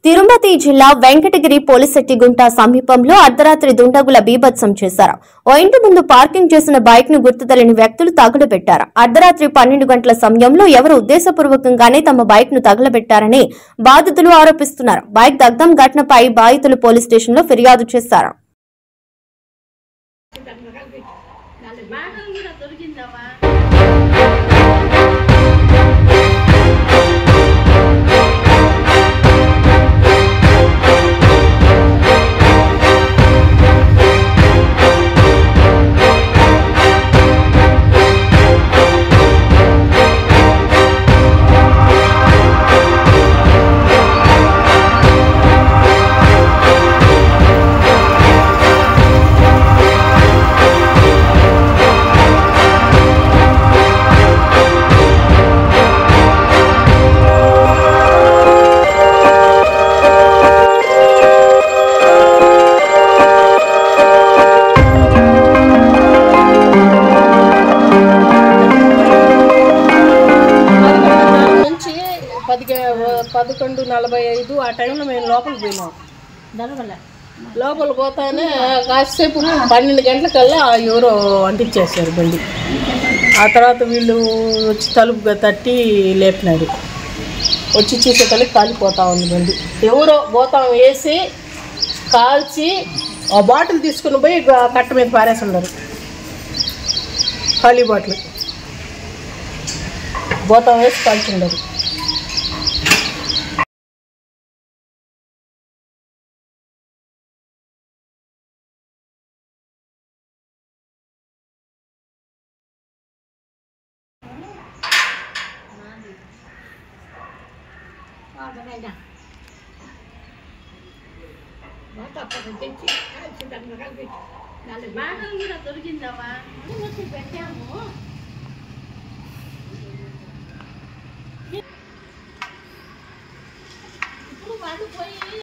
తిరుపతి జిల్లా వెంకటగిరి పోలిశెట్టిగుంట సమీపంలో అర్ధరాత్రి దుండగుల బీభత్సం చేశారు. ఓ ఇంటి ముందు పార్కింగ్ చేసిన బైక్ ను గుర్తు తెలియని వ్యక్తులు తగులబెట్టారు. అర్ధరాత్రి 12 గంటల సమయంలో ఎవరు ఉద్దేశపూర్వకంగానే తమ బైక్ ను తగలబెట్టారని బాధితులు ఆరోపిస్తున్నారు. బైక్ దగ్ధం ఘటనపై బాధితులు పోలీస్ స్టేషన్ లో ఫిర్యాదు చేశారు. పదకొండు 45 ఆ టైంలో మేము లోపలికి పోయినాం. లోపల పోతానే కాసేపు 12 గంటలకల్లా ఎవరో అంటించేసారు బండి. ఆ తర్వాత వీళ్ళు వచ్చి తలుపు తట్టి లేపినారు. వచ్చి చూసేకల్లా కాలిపోతా ఉంది బండి. ఎవరో బోతాం వేసి కాల్చి ఆ బాటిల్ తీసుకుని పోయి కట్ట మీద పారేసి ఉన్నారు. ఖాళీ బాటిల్ బోతాం వేసి కాల్చుండరు. దొరికిందమ్మా పెట్టాము. ఇప్పుడు వాళ్ళు పోయి